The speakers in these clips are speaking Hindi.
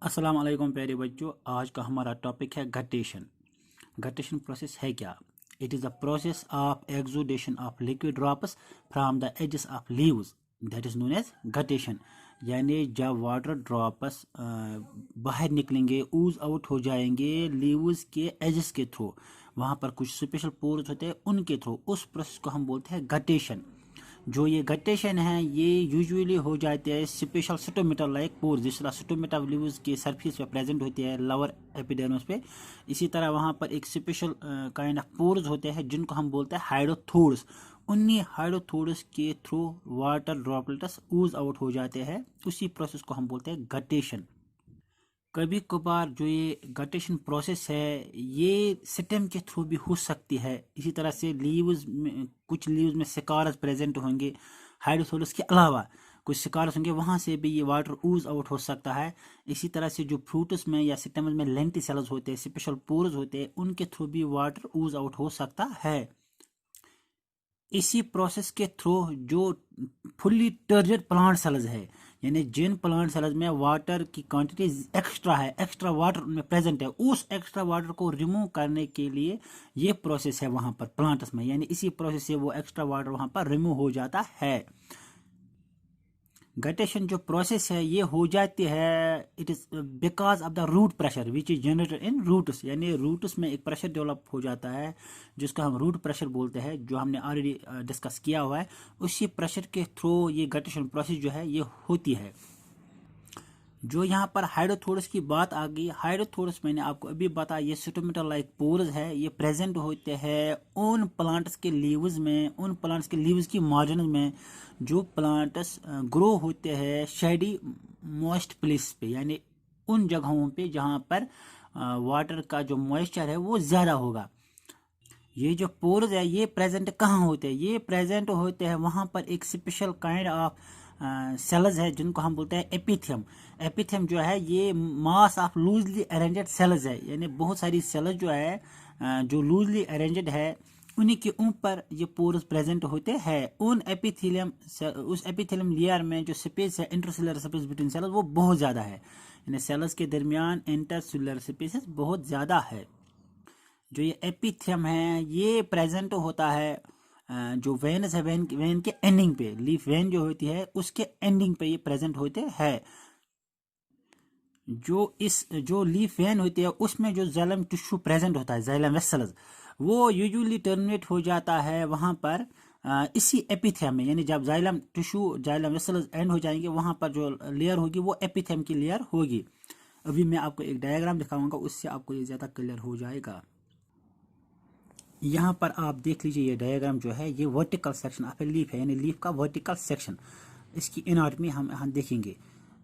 अस्सलाम वालेकुम प्यारे बच्चों। आज का हमारा टॉपिक है गटेशन। गटेशन प्रोसेस है क्या? It is the process of exudation of liquid drops from the edges of leaves, that is known as guttation. यानी जब वाटर ड्रॉप्स बाहर निकलेंगे, ऊज आउट हो जाएंगे लीव्स के एजेस के थ्रू, वहाँ पर कुछ स्पेशल पोर्स होते हैं उनके थ्रू, उस प्रोसेस को हम बोलते हैं गटेशन। जो ये गटेशन है ये यूजुअली हो जाते हैं स्पेशल स्टोमेटा लाइक पोर्स, जिस तरह स्टोमेटा लीव्स के सरफेस पे प्रेजेंट होती है लोअर एपिडर्मिस पे, इसी तरह वहाँ पर एक स्पेशल काइंड ऑफ पोर्स होते हैं जिनको हम बोलते हैं हाइड्रोथोर्स। उन्हीं हाइड्रोथोर्स के थ्रू वाटर ड्रॉपलेट्स ऊज आउट हो जाते हैं, उसी प्रोसेस को हम बोलते हैं गटेशन। कभी कभार जो ये गटेशन प्रोसेस है ये स्टेम के थ्रू भी हो सकती है। इसी तरह से लीव्स में, कुछ लीव्स में सिकारस प्रेजेंट होंगे हाइड्रोथोरस के अलावा, कुछ सिकारस होंगे, वहाँ से भी ये वाटर ऊज आउट हो सकता है। इसी तरह से जो फ्रूट्स में या स्टेम्स में लेंटिसेल्स होते हैं, स्पेशल पोर्स होते हैं, उनके थ्रू भी वाटर ऊज आउट हो सकता है। इसी प्रोसेस के थ्रू जो फुल्ली टर्जेड प्लांट सेल्स है, यानी जिन प्लांट सेल्स में वाटर की क्वांटिटी एक्स्ट्रा है, एक्स्ट्रा वाटर उनमें प्रेजेंट है, उस एक्स्ट्रा वाटर को रिमूव करने के लिए ये प्रोसेस है वहाँ पर प्लांट्स में, यानी इसी प्रोसेस से वो एक्स्ट्रा वाटर वहाँ पर रिमूव हो जाता है। गटेशन जो प्रोसेस है ये हो जाती है, it is because of the root pressure which is generated in roots, यानी रूट्स में एक प्रेशर डेवलप हो जाता है जिसको हम रूट प्रेशर बोलते हैं, जो हमने ऑलरेडी डिस्कस किया हुआ है। उसी प्रेशर के थ्रू ये गटेशन प्रोसेस जो है ये होती है। जो यहाँ पर हाइड्रोथोरस की बात आ गई, हाइड्रोथोरस मैंने आपको अभी बताया ये स्टोमेटा लाइक पोर्स है, ये प्रेजेंट होते हैं उन प्लांट्स के लीव्स में, उन प्लांट्स के लीव्स की मार्जिन में जो प्लांट्स ग्रो होते हैं शेडी मॉइस्ट प्लेस पे, यानी उन जगहों पे जहाँ पर वाटर का जो मॉइस्चर है वो ज़्यादा होगा। ये जो पोर्स है ये प्रेजेंट कहाँ होते हैं? ये प्रेजेंट होते हैं वहाँ पर एक स्पेशल काइंड ऑफ सेल्स है जिनको हम बोलते हैं एपिथियम। एपिथियम जो है ये मास ऑफ लूजली अरेंजेड सेल्स है, यानी बहुत सारी सेल्स जो है जो लूजली अरेंजेड है उन्हीं के ऊपर ये पोर्स प्रेजेंट होते हैं। उन एपिथेलियम, उस एपिथेलियम लेयर में जो स्पेस है, इंटरसेलुलर स्पेस बिटवीन सेल्स, वो बहुत ज़्यादा है, यानी सेल्स के दरमियान इंटरसेलुलर स्पेस बहुत ज़्यादा है। जो ये एपिथियम है ये प्रेजेंट होता है जो वेन्स है, वेन के एंडिंग पे, लीफ वेन जो होती है उसके एंडिंग पे ये प्रेजेंट होते हैं। जो लीफ वेन होती है उसमें जो जाइलम टिश्यू प्रेजेंट होता है, जाइलम वेसल्स, वो यूजुअली टर्मिनेट हो जाता है वहाँ पर इसी एपिथियम में, यानी जब xylem tissue, xylem vessels and हो जाएंगे वहाँ पर जो लेयर होगी वो एपिथियम की लेयर होगी। अभी मैं आपको एक डायग्राम दिखाऊंगा, उससे आपको ये ज़्यादा क्लियर हो जाएगा। यहाँ पर आप देख लीजिए ये डायग्राम जो है ये vertical section of a leaf है, यानी लीफ का वर्टिकल सेक्शन। इसकी एनाटॉमी हम देखेंगे।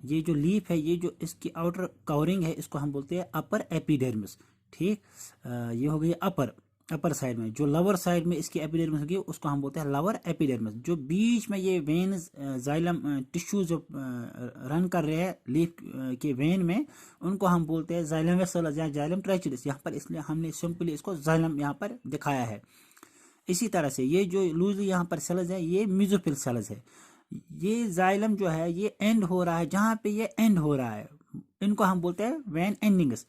ये जो लीफ है, ये जो इसकी आउटर कवरिंग है, इसको हम बोलते हैं अपर एपिडर्मिस। ठीक, ये हो गई अपर साइड में। जो लोअर साइड में इसकी एपिडर्मिस होगी उसको हम बोलते हैं लोअर एपिडर्मिस। जो बीच में ये वेन्स, जाइलम टिश्यू जो रन कर रहे हैं लीफ के वेन में, उनको हम बोलते हैं जाइलम वेसल्स या जाइलम ट्राइचिडिस। यहाँ पर इसलिए हमने सिंपली इसको जाइलम यहाँ पर दिखाया है। इसी तरह से ये जो लूजली यहाँ पर सेल्स है ये मेसोफिल सेल्स है। ये जाइलम जो है ये एंड हो रहा है, जहाँ पे ये एंड हो रहा है इनको हम बोलते हैं वेन एंडिंग्स।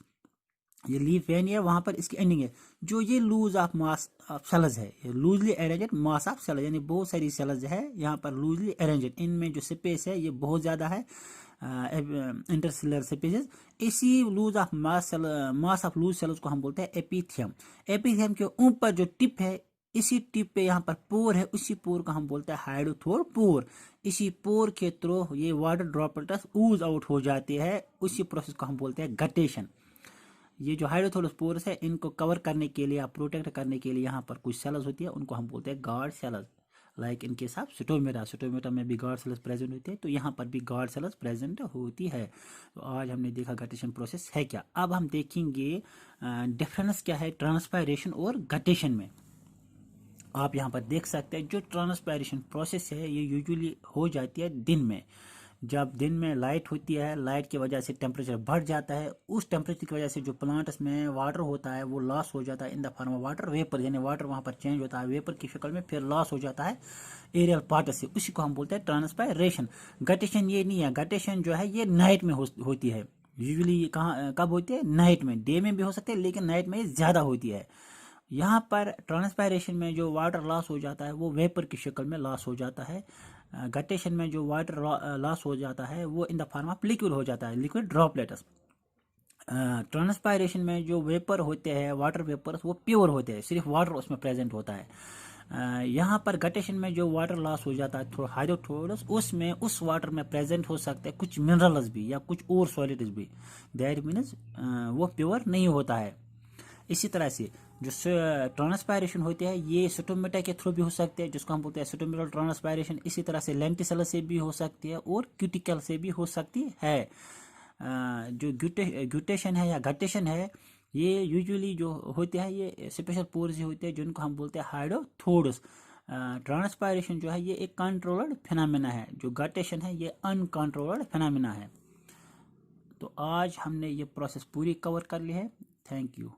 ये लीफ वेन है वहाँ पर इसकी एंडिंग है। जो ये loose of mass of cells है, ये loosely arranged mass of cells, यानी बहुत सारी सेल्स है यहाँ पर लूजली अरेंजेड, इनमें जो स्पेस है ये बहुत ज़्यादा है, इंटरसेलुलर स्पेसेस। इसी loose of mass of loose cells को हम बोलते हैं एपिथियम। एपिथियम के ऊपर जो टिप है, इसी टिप पे यहाँ पर पोर है, उसी पोर को हम बोलते हैं हाइड्रोथोर पोर। इसी पोर के थ्रू ये वाटर ड्रॉपलेट्स ऊज आउट हो जाती है, उसी प्रोसेस को हम बोलते हैं गटेशन। ये जो हाइड्रोथोरस पोर्स है इनको कवर करने के लिए या प्रोटेक्ट करने के लिए यहाँ पर कुछ सेल्स होती है, उनको हम बोलते हैं गार्ड सेल्स। लाइक इनके साथ स्टोमेटा में भी गार्ड सेल्स प्रेजेंट होती है, तो यहाँ पर भी गार्ड सेल्स प्रेजेंट होती है। तो आज हमने देखा गटेशन प्रोसेस है क्या। अब हम देखेंगे डिफरेंस क्या है ट्रांसपायरेशन और गटेशन में। आप यहाँ पर देख सकते हैं जो ट्रांसपायरेशन प्रोसेस है ये यूजुअली हो जाती है दिन में। जब दिन में लाइट होती है, लाइट की वजह से टेम्परेचर बढ़ जाता है, उस टेम्परेचर की वजह से जो प्लांट्स में वाटर होता है वो लॉस हो जाता है in the form of water vapour, यानी वाटर वहाँ पर चेंज होता है वेपर की शक्ल में, फिर लॉस हो जाता है एरियल पार्ट से, उसी को हम बोलते हैं ट्रांसपायरेशन। गटेशन ये नहीं है, गटेशन जो है ये नाइट में होती है, यूजुअली ये कहाँ कब होती है, नाइट में, डे में भी हो सकते हैं लेकिन नाइट में ज़्यादा होती है। यहाँ पर ट्रांसपायरेशन में जो वाटर लॉस हो जाता है वो वेपर की शक्ल में लॉस हो जाता है। गटेशन में जो वाटर लॉस हो जाता है वो in the form of liquid हो जाता है, लिक्विड ड्रॉपलेट्स। ट्रांसपायरेशन में जो वेपर होते हैं, वाटर वेपर्स, वो प्योर होते हैं, सिर्फ वाटर उसमें प्रेजेंट होता है। यहाँ पर गटेशन में जो वाटर लॉस हो जाता है हाइड्रोफ्लोरस, उसमें उस वाटर में प्रेजेंट हो सकते हैं कुछ मिनरल्स भी या कुछ और सॉलिड्स भी, दैट मीन्स वो प्योर नहीं होता है। इसी तरह से जो ट्रांसपायरेशन होती है ये स्टोमेटा के थ्रू भी हो सकते हैं, जिसको हम बोलते हैं स्टोमेटल ट्रांसपायरेशन। इसी तरह से लेंटिसेल से भी हो सकती है और क्यूटिकल से भी हो सकती है। जो ग्यूटेशन है या गटेशन है, ये यूजुअली जो होते हैं ये स्पेशल पोर्स ही होते हैं जिनको हम बोलते हैं हाइड्रोथोड्स। ट्रांसपायरेशन जो है ये एक कंट्रोल्ड फिनोमेना है, जो गटेशन है ये अनकंट्रोल्ड फिनोमेना है। तो आज हमने ये प्रोसेस पूरी कवर कर ली है। Thank you.